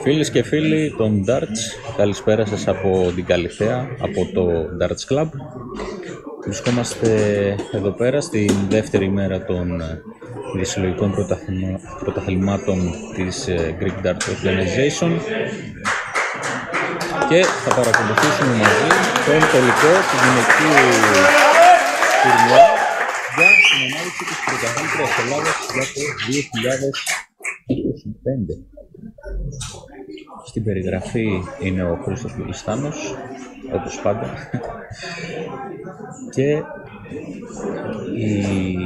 Φίλες και φίλοι των Darts, καλησπέρα σας από την Καλιθέα, από το Darts Club. Βρισκόμαστε εδώ πέρα στη δεύτερη μέρα των συλλογικών πρωταθλημάτων της Greek Darts Organization και θα παρακολουθήσουμε μαζί τον τελικό του γυναικείου τουρνουά για την ανάλυση της πρωταθλήτριας Ελλάδας για το 2025. Στην περιγραφή είναι ο Χρήστος Λουλιστάνος, όπως πάντα, και οι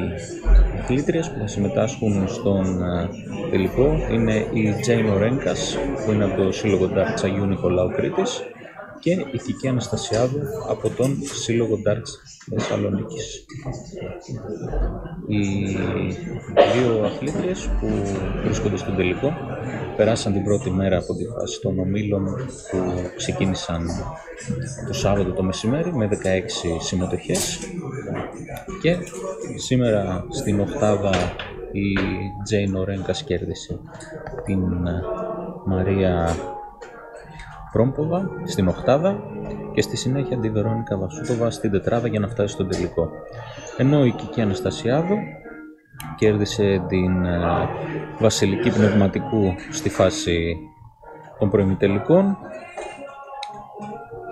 αθλήτριες που θα συμμετάσχουν στον τελικό είναι η Τζέιν Ορένκας, που είναι από το Σύλλογο Darts Αγίου Νικολάου Κρήτης, και η Κική Αναστασιάδου από τον Σύλλογο Darts Θεσσαλονίκης. Οι δύο αθλήτριες που βρίσκονται στον τελικό περάσαν την πρώτη μέρα από τη φάση των ομίλων που ξεκίνησαν το Σάββατο το μεσημέρι με 16 συμμετοχές, και σήμερα στην οκτάδα η Τζέιν Ορένκας κέρδισε την Μαρία Πρόμποβα στην οκτάδα και στη συνέχεια τη Βερόνικα Βασούτοβα στην τετράδα για να φτάσει στον τελικό. Ενώ η Κική Αναστασιάδου κέρδισε την Βασιλική Πνευματικού στη φάση των προημιτελικών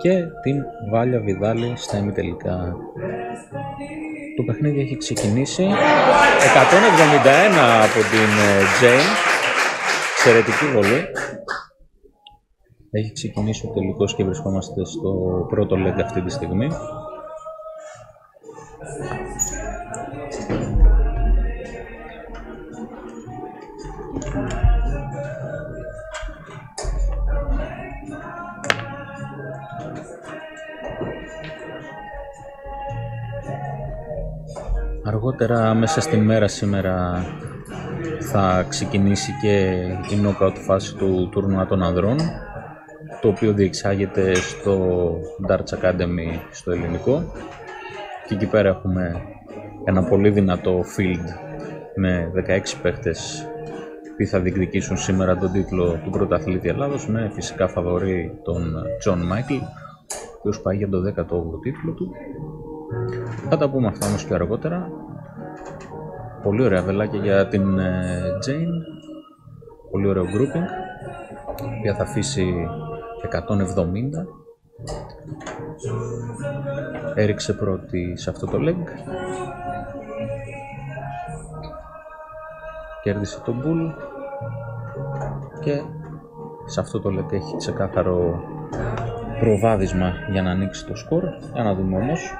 και την Βάλια Βιδάλη στα ημιτελικά. Το παιχνίδι έχει ξεκινήσει 171 από την Τζέιν, εξαιρετική βολή. Έχει ξεκινήσει ο τελικός και βρισκόμαστε στο πρώτο leg αυτή τη στιγμή. Αργότερα μέσα στη μέρα σήμερα θα ξεκινήσει και η knockout φάση του τουρνουά των ανδρών, το οποίο διεξάγεται στο Darts Academy στο ελληνικό, και εκεί πέρα έχουμε ένα πολύ δυνατό field με 16 παίχτες που θα διεκδικήσουν σήμερα τον τίτλο του πρωταθλήτη Ελλάδος, με φυσικά φαβορί τον Τζον Μάικλ, ο οποίος πάει για το 18ο τίτλο του. Θα τα πούμε αυτά όμως και αργότερα. Πολύ ωραία βελάκια για την Τζέιν, πολύ ωραίο grouping, η οποία θα αφήσει 170. Έριξε πρώτη σε αυτό το leg, κέρδισε τον bull και σε αυτό το leg έχει ξεκάθαρο προβάδισμα για να ανοίξει το σκορ. Για να δούμε όμως.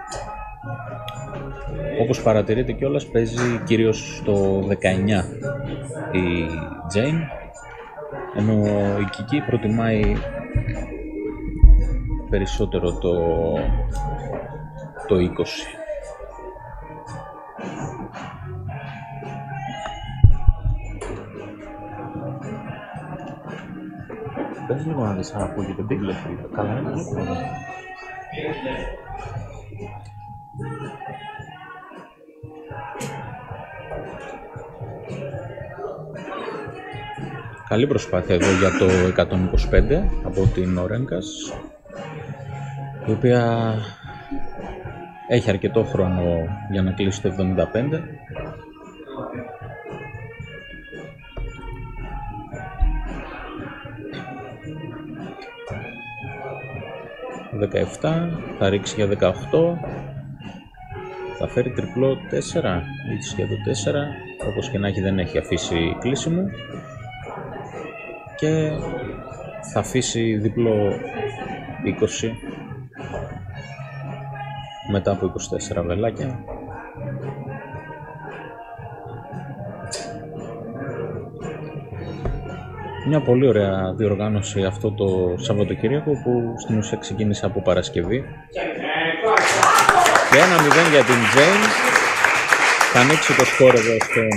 Όπως παρατηρείτε κιόλας, παίζει κυρίως στο 19 η Τζέιν, ενώ η Κική προτιμάει περισσότερο το 20. Πες λίγο να δεις αν ακούγεται μπίγλε. Καλά είναι λίγο. Καλή προσπάθεια εδώ για το 125 από την Ορένκας, η οποία έχει αρκετό χρόνο για να κλείσει το 75. Θα ρίξει για 18, θα φέρει τριπλό 4, ρίξει για το 4, όπως και να έχει δεν έχει αφήσει κλείσιμο, και θα αφήσει διπλό 20 μετά από 24 βελάκια. Μια πολύ ωραία διοργάνωση αυτό το Σαββατοκύριακο, που στην ουσία ξεκίνησε από Παρασκευή. Και 1-0 για την Τζέιν. Θα ανοίξει το σκορ εδώ στον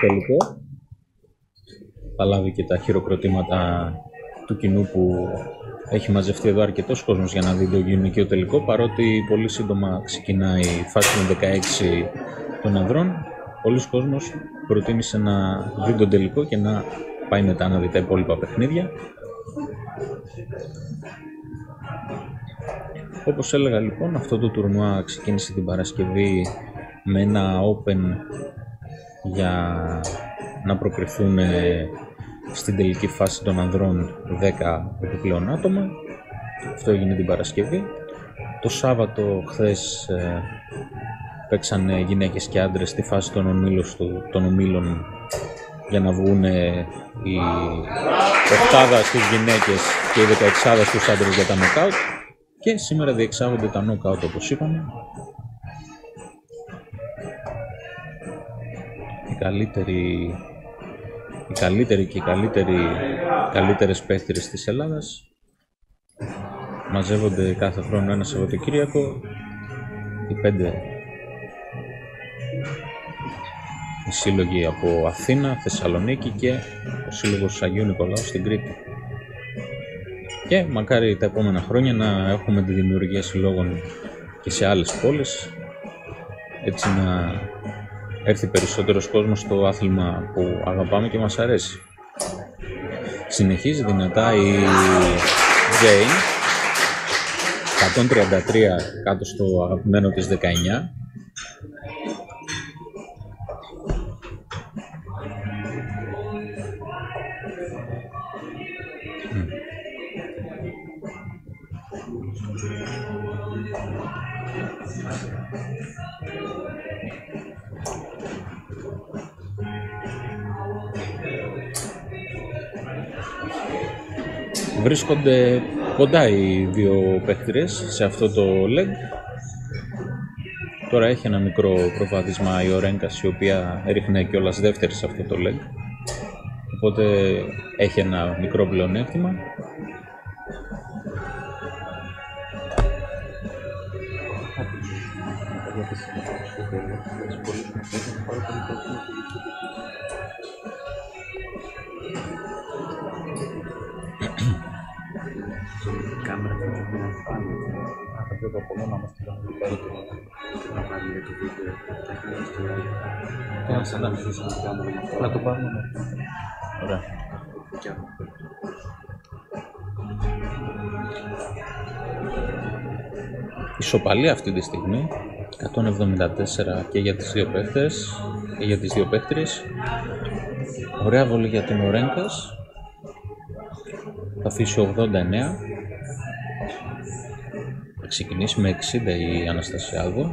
τελικό. Θα λάβει και τα χειροκροτήματα του κοινού που έχει μαζευτεί εδώ αρκετός κόσμος για να δει το γυναικείο τελικό, παρότι πολύ σύντομα ξεκινάει η φάση των 16 των ανδρών. πολλοί κόσμος προτίμησε να δει τον τελικό και να πάει μετά να δει τα υπόλοιπα παιχνίδια. Όπως έλεγα λοιπόν, αυτό το τουρνουά ξεκίνησε την Παρασκευή με ένα open για να προκριθούν στην τελική φάση των ανδρών 10 επιπλέον άτομα. Αυτό έγινε την Παρασκευή. Το Σάββατο χθες παίξανε γυναίκες και άντρες στη φάση των ομίλων για να βγουν η οχτάδα στις γυναίκες και η 16άδα στους άντρες για τα νοκάουτ. Και σήμερα διεξάγονται τα νοκάουτ, όπως είπαμε. Οι καλύτεροι και οι καλύτερες παίχτες της Ελλάδας μαζεύονται κάθε χρόνο ένα Σαββατοκύριακο, οι 5 οι σύλλογοι από Αθήνα, Θεσσαλονίκη και ο σύλλογος Αγίου Νικολάου στην Κρήτη. Και μακάρι τα επόμενα χρόνια να έχουμε τη δημιουργία συλλόγων και σε άλλες πόλεις, έτσι να έρθει περισσότερος κόσμος στο άθλημα που αγαπάμε και μας αρέσει. Συνεχίζει δυνατά η Jane, 133 κάτω στο αγαπημένο της 19. Βρίσκονται κοντά οι δύο παίχτριες σε αυτό το leg. Τώρα έχει ένα μικρό προβάδισμα η Ορένκας, η οποία έριχνε κιόλας δεύτερη σε αυτό το leg, οπότε έχει ένα μικρό πλεονέκτημα. Κάμερα θα πρέπει να φάνε. Θα πρέπει από μόνο να μας την κάνουμε καλύτερα. Να βάλει το βίντεο. Θα έχει μια ιστορία. Να το πάρουμε μετά. Ωραία. Ισοπαλία αυτή τη στιγμή, 174 και για τις δύο παίχτες και για τις δύο παίχτριες. Ωραία βολή για την Ορένκας. Θα αφήσει 89. Θα ξεκινήσει με 60 η Αναστασιάδου.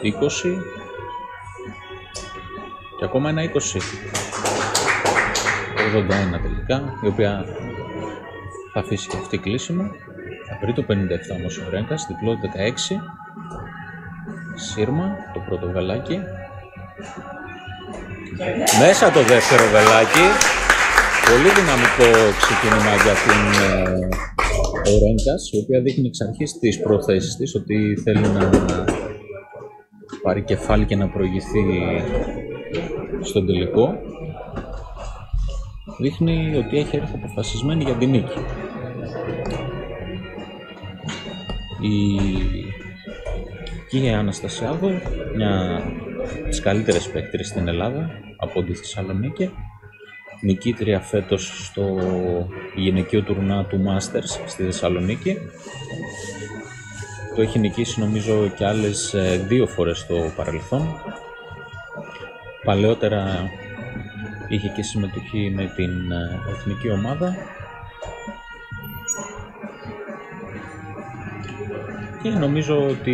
20. Και ακόμα ένα 20. 81 τελικά, η οποία θα αφήσει και αυτή κλείσιμο. Θα βρει το 57 όμως ο Ορένκας, διπλό 16. Σύρμα, το πρώτο βελάκι. Μέσα το δεύτερο βελάκι. Πολύ δυναμικό ξεκίνημα για την Ορένκας, η οποία δείχνει εξ αρχής τις προθέσεις της, ότι θέλει να πάρει κεφάλι και να προηγηθεί στον τελικό. Δείχνει ότι έχει έρθει αποφασισμένη για την νίκη. Η Αναστασιάδου, μια από τις καλύτερες παίκτρες στην Ελλάδα από τη Θεσσαλονίκη, νικήτρια φέτος στο γυναικείο τουρνά του Masters στη Θεσσαλονίκη. Το έχει νικήσει νομίζω και άλλες 2 φορές στο παρελθόν. Παλαιότερα είχε και συμμετοχή με την εθνική ομάδα. Και νομίζω ότι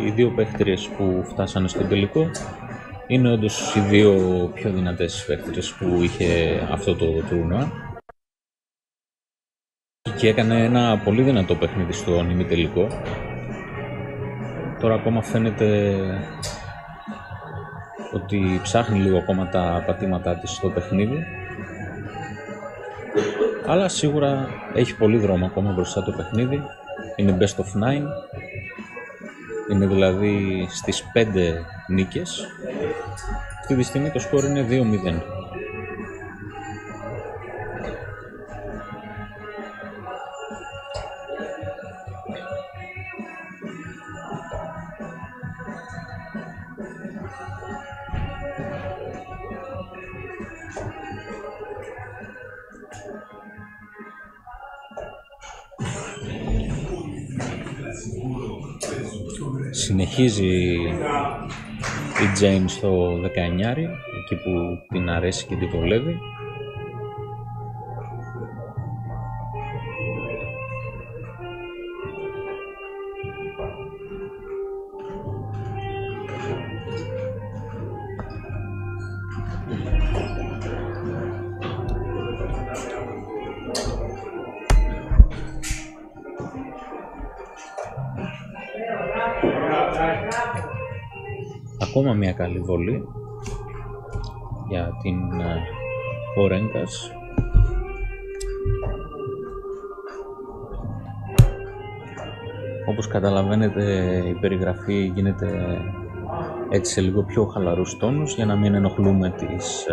οι δύο παίχτριες που φτάσανε στο τελικό είναι όντως οι δύο πιο δυνατές παίχτριες που είχε αυτό το τουρνουά. Και έκανε ένα πολύ δυνατό παιχνίδι στον ημιτελικό. Τώρα ακόμα φαίνεται ότι ψάχνει λίγο ακόμα τα πατήματά της στο παιχνίδι. Αλλά σίγουρα έχει πολύ δρόμο ακόμα μπροστά το παιχνίδι. Είναι best of 9. Είναι δηλαδή στις 5 νίκες. Αυτή τη στιγμή το σκορ είναι 2-0. Συνεχίζει η Jane στο 19, εκεί που την αρέσει και την βολεύει. Ακόμα μια καλή βολή για την Ορέγκας. Όπως καταλαβαίνετε, η περιγραφή γίνεται έτσι σε λίγο πιο χαλαρούς τόνους για να μην ενοχλούμε τις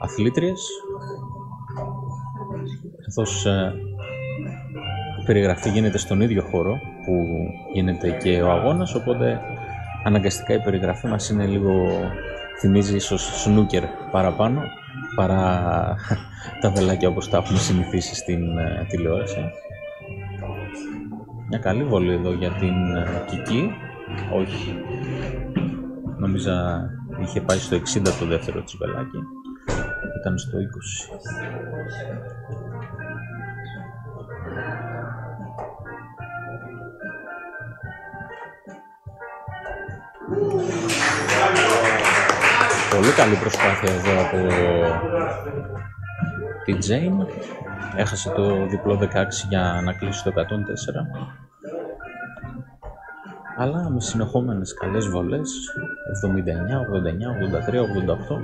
αθλήτριες, καθώς η περιγραφή γίνεται στον ίδιο χώρο που γίνεται και ο αγώνας, οπότε αναγκαστικά η περιγραφή μας είναι λίγο, θυμίζει ίσως σνούκερ παραπάνω παρά τα βελάκια όπως τα έχουμε συνηθίσει στην τηλεόραση. Μια καλή βολή εδώ για την Κική. Όχι, νόμιζα είχε πάει στο 60 το δεύτερο της βελάκι, ήταν στο 20. Πολύ καλή προσπάθεια εδώ από την Jane. Έχασε το διπλό 16 για να κλείσει το 104. Αλλά με συνεχόμενες καλές βολές, 79, 89, 83, 88.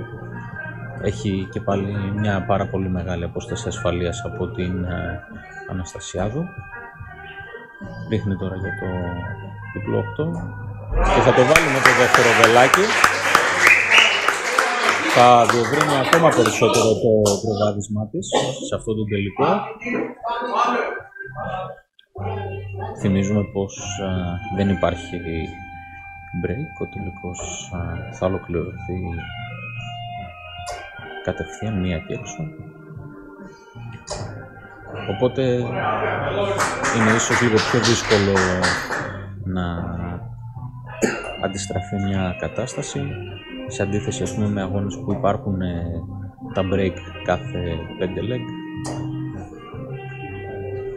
Έχει και πάλι μια πάρα πολύ μεγάλη απόσταση ασφαλείας από την Αναστασιάδου. Ρίχνει τώρα για το διπλό 8 και θα το βάλει με το δεύτερο βελάκι. Θα διευρύνει ακόμα περισσότερο το προβάδισμά της σε αυτό το τελικό. Θυμίζουμε πως δεν υπάρχει break, ο τελικός θα ολοκληρωθεί κατευθείαν μία και έξω. Οπότε είναι ίσως λίγο πιο δύσκολο να αντιστραφεί μια κατάσταση, σε αντίθεση ας πούμε με αγώνες που υπάρχουν τα break κάθε 5 leg.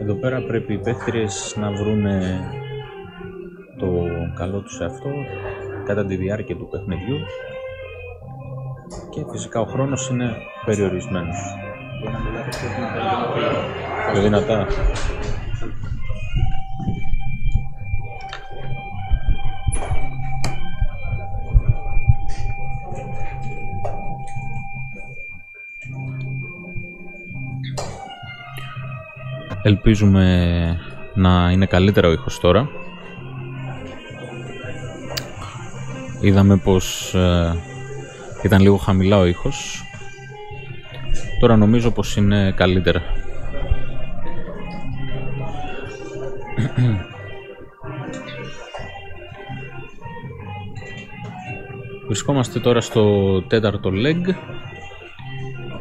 Εδώ πέρα πρέπει οι παίχτριες να βρούνε το καλό τους εαυτό κατά τη διάρκεια του παιχνιδιού και φυσικά ο χρόνος είναι περιορισμένος. Πιο δυνατά. Ελπίζουμε να είναι καλύτερα ο ήχος τώρα. Είδαμε πως ήταν λίγο χαμηλά ο ήχος. Τώρα νομίζω πως είναι καλύτερα. Βρισκόμαστε τώρα στο τέταρτο leg.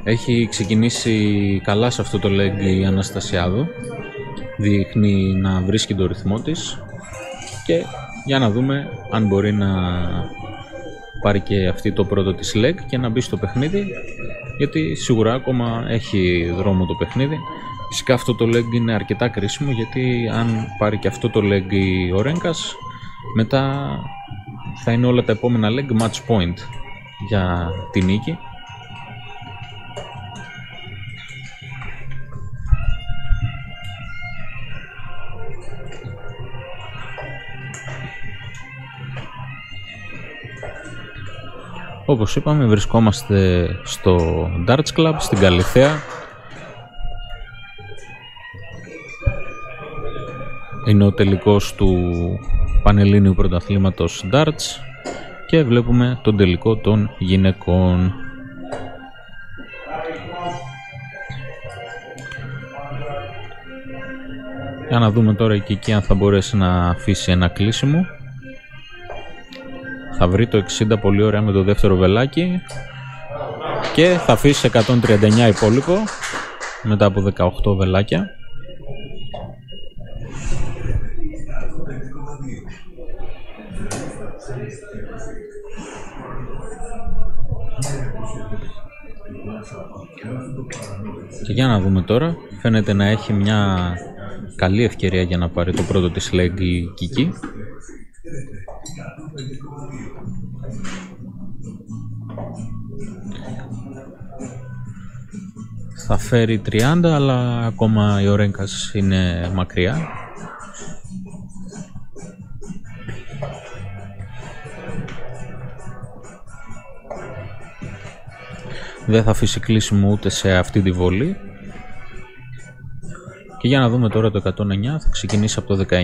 Έχει ξεκινήσει καλά σε αυτό το leg η Αναστασιάδου. Δείχνει να βρίσκει το ρυθμό της και για να δούμε αν μπορεί να πάρει και αυτή το πρώτο της leg και να μπει στο παιχνίδι, γιατί σίγουρα ακόμα έχει δρόμο το παιχνίδι. Φυσικά αυτό το leg είναι αρκετά κρίσιμο, γιατί αν πάρει και αυτό το leg η Ορέγκας, μετά θα είναι όλα τα επόμενα leg match point για τη νίκη. Όπως είπαμε, βρισκόμαστε στο Darts Club στην Καλιθέα. Είναι ο τελικός του Πανελλήνιου Πρωταθλήματος Darts και βλέπουμε τον τελικό των γυναικών. Για να δούμε τώρα και εκεί αν θα μπορέσει να αφήσει ένα κλείσιμο. Θα βρει το 60 πολύ ωραία με το δεύτερο βελάκι και θα αφήσει 139 υπόλοιπο μετά από 18 βελάκια. Και για να δούμε τώρα, φαίνεται να έχει μια καλή ευκαιρία για να πάρει το πρώτο της leg η Kiki. Θα φέρει 30, αλλά ακόμα η Ορένκας είναι μακριά. Δεν θα αφήσει κλείσιμο ούτε σε αυτή τη βολή. Και για να δούμε τώρα το 109, θα ξεκινήσει από το 19,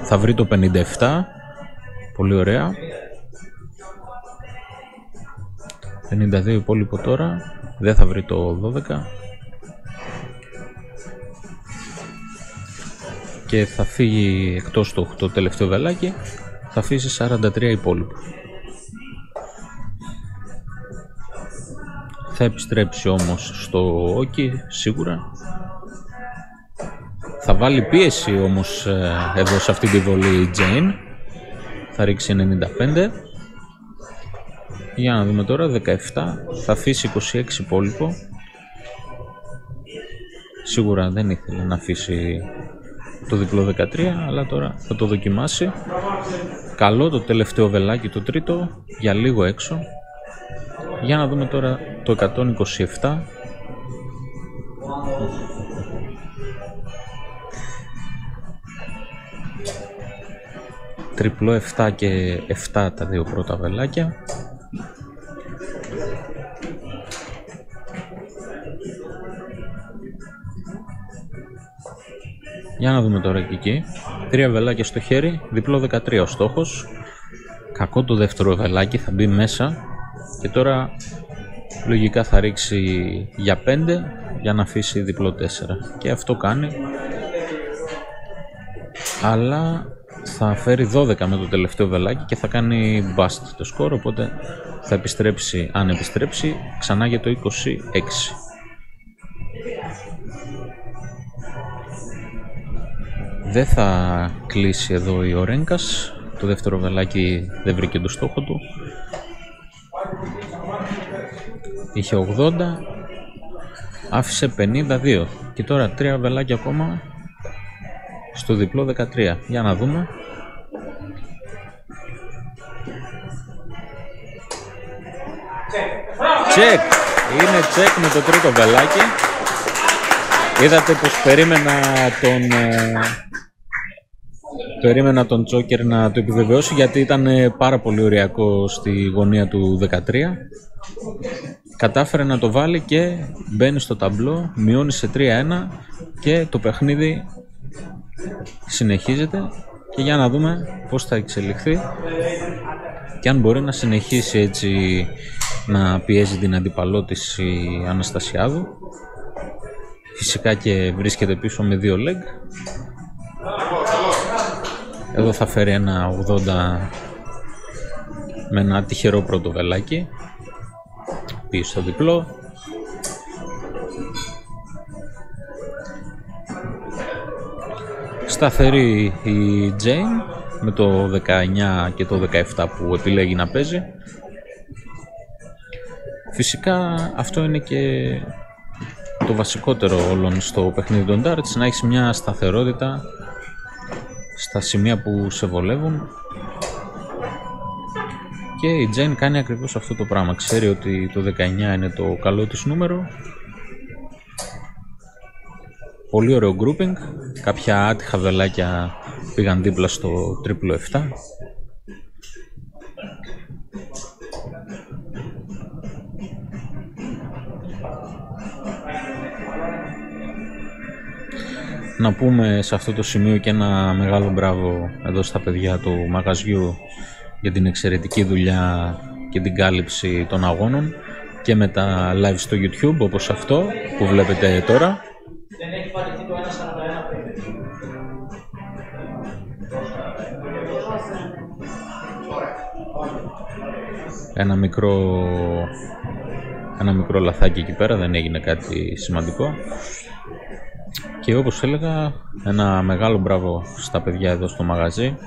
θα βρει το 57, πολύ ωραία. 52 υπόλοιπο τώρα, δεν θα βρει το 12. Και θα φύγει εκτός το τελευταίο βελάκι, θα αφήσει 43 υπόλοιπο. Θα επιστρέψει όμως στο όκι σίγουρα. Θα βάλει πίεση όμως εδώ σε αυτή τη βολή η Jane. Θα ρίξει 95. Για να δούμε τώρα, 17. Θα αφήσει 26 υπόλοιπο. Σίγουρα δεν ήθελε να αφήσει το διπλό 13, αλλά τώρα θα το δοκιμάσει. Καλό το τελευταίο βελάκι, το τρίτο, για λίγο έξω. Για να δούμε τώρα το 127. Τριπλό 7 και 7 τα δύο πρώτα βελάκια. Για να δούμε τώρα και εκεί. 3 βελάκια στο χέρι, διπλό 13 ο στόχος. Κακό το δεύτερο βελάκι, θα μπει μέσα. Και τώρα λογικά θα ρίξει για 5 για να αφήσει διπλό 4. Και αυτό κάνει. Αλλά θα φέρει 12 με το τελευταίο βελάκι και θα κάνει bust το σκορ. Οπότε θα επιστρέψει, αν επιστρέψει, ξανά για το 26. Δεν θα κλείσει εδώ η Ορένκας. Το δεύτερο βελάκι δεν βρήκε το στόχο του. Είχε 80. Άφησε 52. Και τώρα 3 βελάκια ακόμα στο διπλό 13. Για να δούμε. Τσεκ! Είναι τσεκ με το τρίτο βελάκι. Είδατε πως περίμενα τον Τζόκερ να το επιβεβαιώσει, γιατί ήταν πάρα πολύ ωριακό στη γωνία του 13. Κατάφερε να το βάλει και μπαίνει στο ταμπλό, μειώνει σε 3-1 και το παιχνίδι συνεχίζεται. Και για να δούμε πώς θα εξελιχθεί και αν μπορεί να συνεχίσει έτσι να πιέζει την αντιπαλώτηση η Αναστασιάδου. Φυσικά και βρίσκεται πίσω με 2 leg. Εδώ θα φέρει ένα 80 με ένα τυχερό πρώτο βελάκι. Πίσω στο διπλό. Σταθερή η Jane με το 19 και το 17 που επιλέγει να παίζει. Φυσικά αυτό είναι και το βασικότερο όλων στο παιχνίδι των darts, να έχεις μια σταθερότητα στα σημεία που σε βολεύουν. Και η Jane κάνει ακριβώς αυτό το πράγμα. Ξέρει ότι το 19 είναι το καλό της νούμερο. Πολύ ωραίο grouping. Κάποια άτυχα βελάκια πήγαν δίπλα στο τρίπλο 7. Να πούμε σε αυτό το σημείο και ένα μεγάλο μπράβο εδώ στα παιδιά του μαγαζιού για την εξαιρετική δουλειά και την κάλυψη των αγώνων και με τα live στο YouTube, όπως αυτό που βλέπετε τώρα. Ένα μικρό λαθάκι εκεί πέρα, δεν έγινε κάτι σημαντικό. Και όπως έλεγα, ένα μεγάλο μπράβο στα παιδιά εδώ στο μαγαζί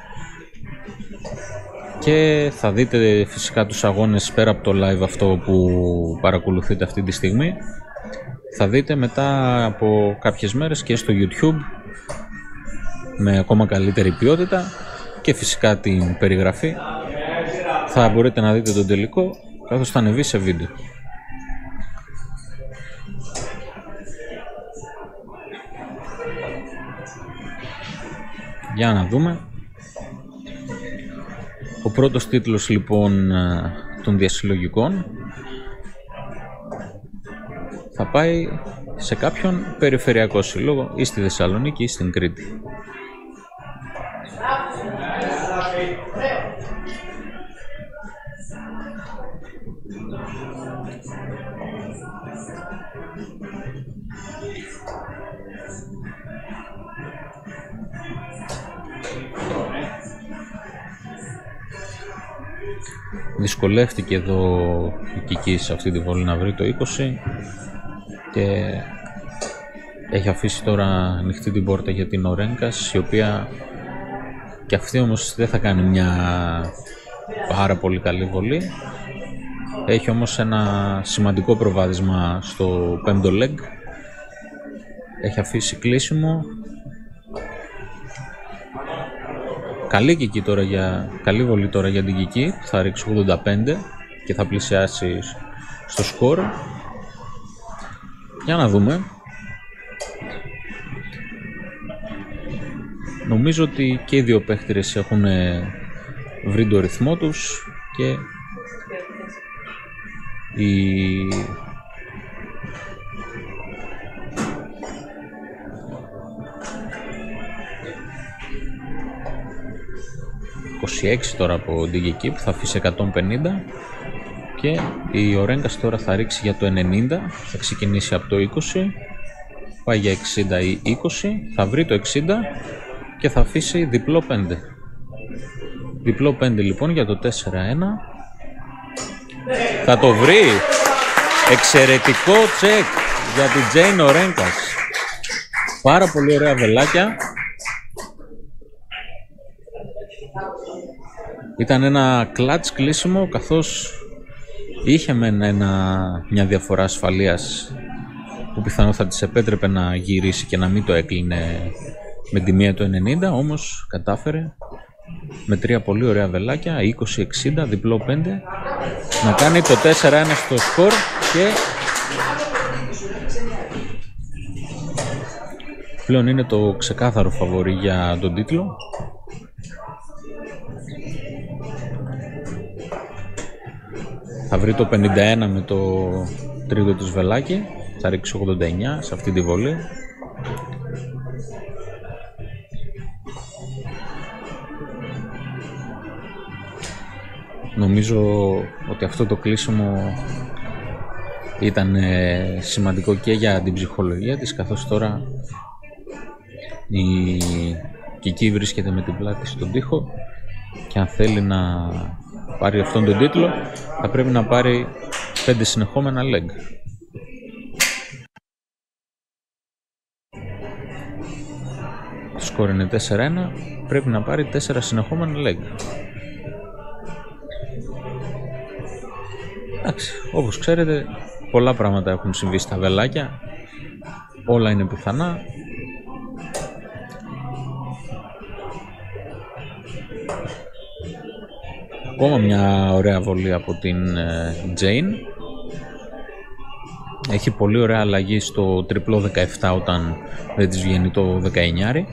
και θα δείτε φυσικά τους αγώνες πέρα από το live αυτό που παρακολουθείτε αυτή τη στιγμή. Θα δείτε μετά από κάποιες μέρες και στο YouTube με ακόμα καλύτερη ποιότητα και φυσικά την περιγραφή. Θα μπορείτε να δείτε τον τελικό καθώς θα ανεβεί σε βίντεο. Για να δούμε. Ο πρώτος τίτλος λοιπόν των διασυλλογικών θα πάει σε κάποιον περιφερειακό σύλλογο ή στη Θεσσαλονίκη ή στην Κρήτη. Δυσκολεύτηκε εδώ η Κική σε αυτή τη βολή να βρει το 20 και έχει αφήσει τώρα ανοιχτή την πόρτα για την Ορέγκας, η οποία και αυτή όμως δεν θα κάνει μια πάρα πολύ καλή βολή. Έχει όμως ένα σημαντικό προβάδισμα στο 5ο leg. Έχει αφήσει κλείσιμο. Καλή Κική τώρα καλή βολή τώρα για την Κική, θα ρίξει 85 και θα πλησιάσει στο σκορ. Για να δούμε. Νομίζω ότι και οι δύο παίχτες έχουν βρει το ρυθμό τους και η 26 τώρα από την Κική που θα αφήσει 150 και η Ορέγκας τώρα θα ρίξει για το 90, θα ξεκινήσει από το 20, πάει για 60 ή 20, θα βρει το 60 και θα αφήσει διπλό 5. Διπλό 5 λοιπόν για το 4-1. Θα το βρει. Εξαιρετικό τσεκ για την Τζέιν Ορέγκας. Πάρα πολύ ωραία βελάκια. Ήταν ένα κλατς κλείσιμο, καθώς είχε μια διαφορά ασφαλείας που πιθανόν θα της επέτρεπε να γυρίσει και να μην το έκλεινε με τη μία το 90, όμως κατάφερε με τρία πολύ ωραία βελάκια, 20-60, διπλό 5, να κάνει το 4-1 στο σκορ και πλέον είναι το ξεκάθαρο φαβορί για τον τίτλο. Θα βρει το 51 με το τρίτο της βελάκι, θα ρίξει 89 σε αυτή τη βολή. Νομίζω ότι αυτό το κλείσιμο ήταν σημαντικό και για την ψυχολογία της, καθώς τώρα η Κική βρίσκεται με την πλάτη στον τοίχο και αν θέλει να πάρει αυτόν τον τίτλο θα πρέπει να πάρει 5 συνεχόμενα leg. Το σκορ είναι 4-1, πρέπει να πάρει 4 συνεχόμενα leg. Εντάξει, όπως ξέρετε πολλά πράγματα έχουν συμβεί στα βελάκια, όλα είναι πιθανά. Ακόμα μια ωραία βολή από την Jane. Έχει πολύ ωραία αλλαγή στο τριπλό 17 όταν δεν της βγαίνει το 19.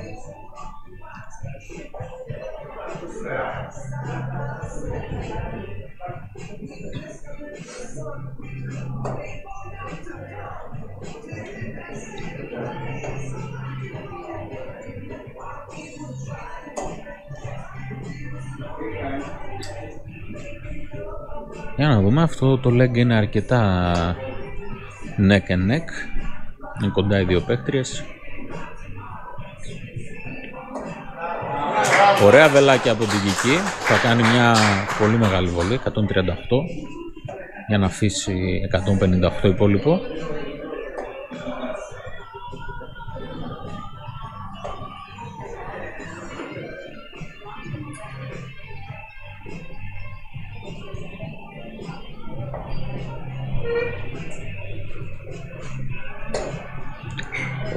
Για να δούμε, αυτό το leg είναι αρκετά neck and neck, είναι κοντά οι δύο παίκτριες. Ωραία βελάκια από την Κική, θα κάνει μια πολύ μεγάλη βολή, 138, για να αφήσει 158 υπόλοιπο.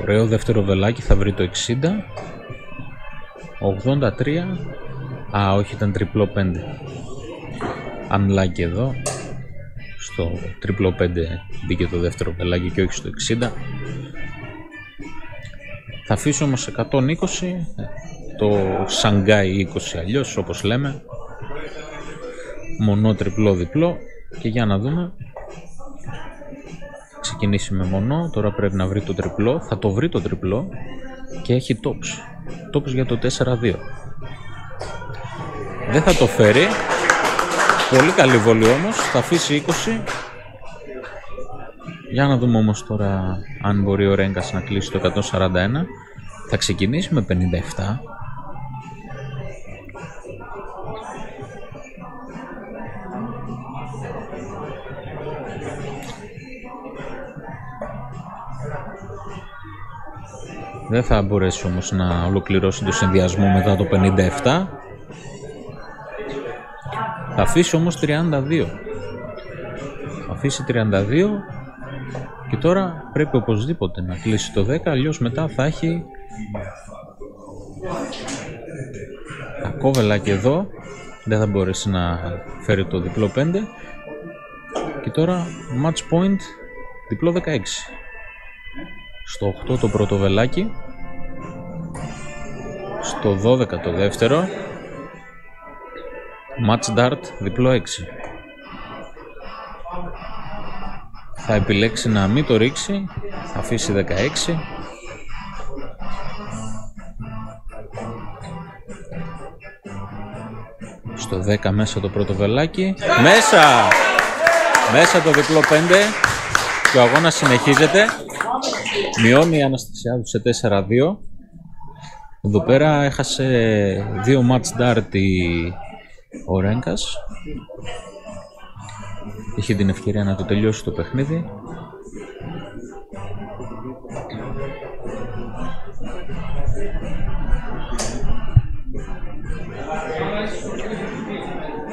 Ωραίο δεύτερο βελάκι, θα βρει το 60. 83. Α, όχι, ήταν τριπλό 5. Unlucky εδώ. Στο τριπλό 5 μπήκε το δεύτερο βελάκι και όχι στο 60. Θα αφήσω όμως 120. Το Shanghai 20 αλλιώς, όπως λέμε. Μονό, τριπλό, διπλό. Και για να δούμε. Ξεκινήσει με μονό, τώρα πρέπει να βρει το τριπλό. Θα το βρει το τριπλό και έχει tops. Tops για το 4-2. Δεν θα το φέρει. Πολύ καλή βολή όμως. Θα αφήσει 20. Για να δούμε όμως τώρα αν μπορεί ο Ρέγκας να κλείσει το 141. Θα ξεκινήσει με 57. Δεν θα μπορέσει όμως να ολοκληρώσει το συνδυασμό μετά το 57. Θα αφήσει όμως 32. Θα αφήσει 32. Και τώρα πρέπει οπωσδήποτε να κλείσει το 10. Αλλιώς μετά θα έχει κακό βελάκι εδώ. Δεν θα μπορέσει να φέρει το διπλό 5. Και τώρα match point διπλό 16. Στο 8 το πρώτο βελάκι. Στο 12 το δεύτερο. Match dart διπλό 6. Θα επιλέξει να μην το ρίξει. Θα αφήσει 16. Στο 10 μέσα το πρώτο βελάκι. Μέσα! Μέσα το διπλό 5. Και ο αγώνας συνεχίζεται. Μειώνει η Αναστασιάδου σε 4-2. Εδώ πέρα έχασε 2 match dart ο Ρέγκας. Είχε την ευκαιρία να το τελειώσει το παιχνίδι.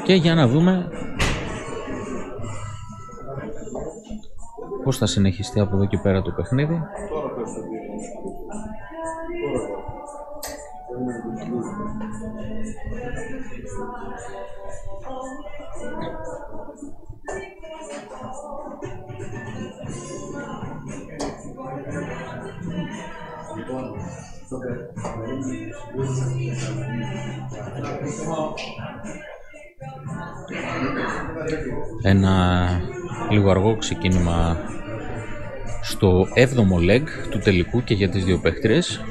Και για να δούμε πώς θα συνεχιστεί από εδώ και πέρα το παιχνίδι. Ένα λίγο αργό ξεκίνημα στο 7ο leg του τελικού και για τις δύο παίχτριες.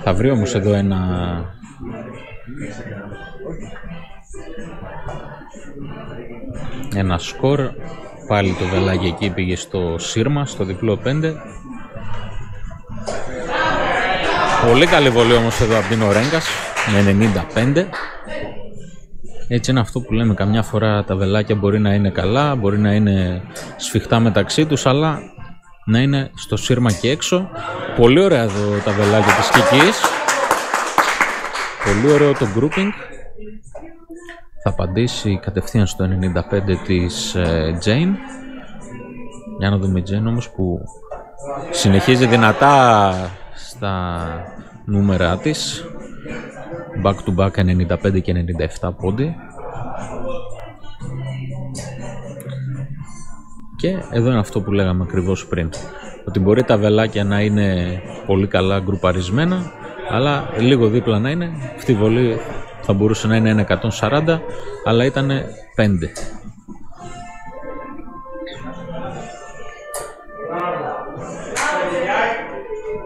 Θα βρει όμως εδώ ένα σκορ. Πάλι το βελάκι εκεί πήγε στο σύρμα, στο διπλό 5. Πολύ καλή βολή όμως εδώ από την Ρέγκας με 95. Έτσι είναι αυτό που λέμε, καμιά φορά τα βελάκια μπορεί να είναι καλά, μπορεί να είναι σφιχτά μεταξύ τους, αλλά να είναι στο σύρμα και έξω. Πολύ ωραία εδώ τα βελάκια της Κικής. Πολύ ωραίο το grouping. Θα απαντήσει κατευθείαν στο 95 της Jane. Για να δούμε η Jane όμως που συνεχίζει δυνατά στα νούμερα της. Back to back 95 και 97 πόντι. Και εδώ είναι αυτό που λέγαμε ακριβώς πριν, ότι μπορεί τα βελάκια να είναι πολύ καλά γκρουπαρισμένα, αλλά λίγο δίπλα να είναι. Αυτή η βολή θα μπορούσε να είναι ένα 140, αλλά ήταν 5.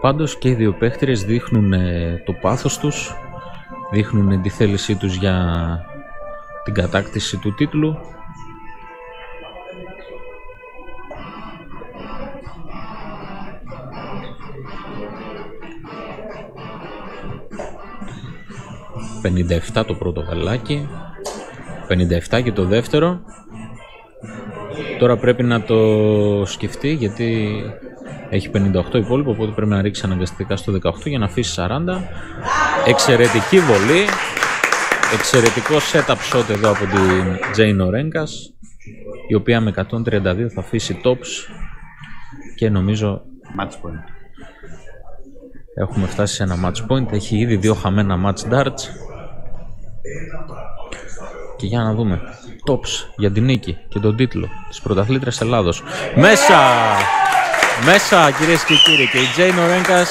Πάντως και οι δύο παίχτριες δείχνουν το πάθος τους, δείχνουν τη θέλησή τους για την κατάκτηση του τίτλου. «57 το πρώτο βελάκι, 57 και το δεύτερο». Τώρα πρέπει να το σκεφτεί γιατί έχει 58 υπόλοιπο, οπότε πρέπει να ρίξει αναγκαστικά στο 18 για να αφήσει 40. Εξαιρετική βολή, εξαιρετικό setup shot εδώ από την Jane Orenkas. η οποία με 132 θα αφήσει tops και νομίζω Match point. έχουμε φτάσει σε ένα match point. Έχει ήδη 2 χαμένα match darts. Και για να δούμε tops για την νίκη και τον τίτλο της πρωταθλήτριας Ελλάδος. Μέσα κυρίες και κύριοι, και η Jane Orencas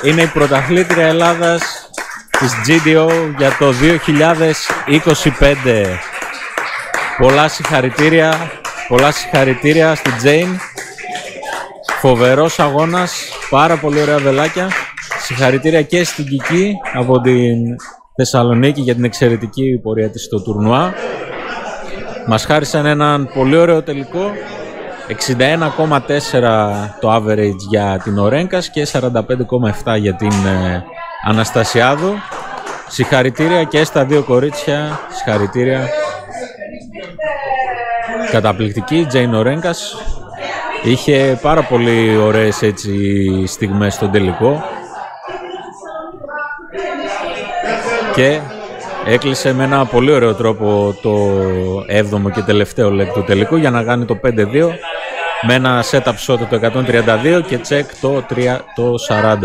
είναι η πρωταθλήτρια Ελλάδας της GDO για το 2025. Πολλά συγχαρητήρια στη Jane. Φοβερός αγώνας, πάρα πολύ ωραία βελάκια. Συγχαρητήρια και στην Κική από την Θεσσαλονίκη για την εξαιρετική πορεία της στο τουρνουά. Μας χάρισαν έναν πολύ ωραίο τελικό. 61,4 το average για την Orencas και 45,7 για την Αναστασιάδου. Συγχαρητήρια και στα δύο κορίτσια. Συγχαρητήρια. Καταπληκτική Jane Orencas. Είχε πάρα πολύ ωραίες έτσι στιγμές στον τελικό. Και έκλεισε με ένα πολύ ωραίο τρόπο το 7ο και τελευταίο leg του τελικού για να κάνει το 5-2 με ένα setup shot το 132 και check το 40.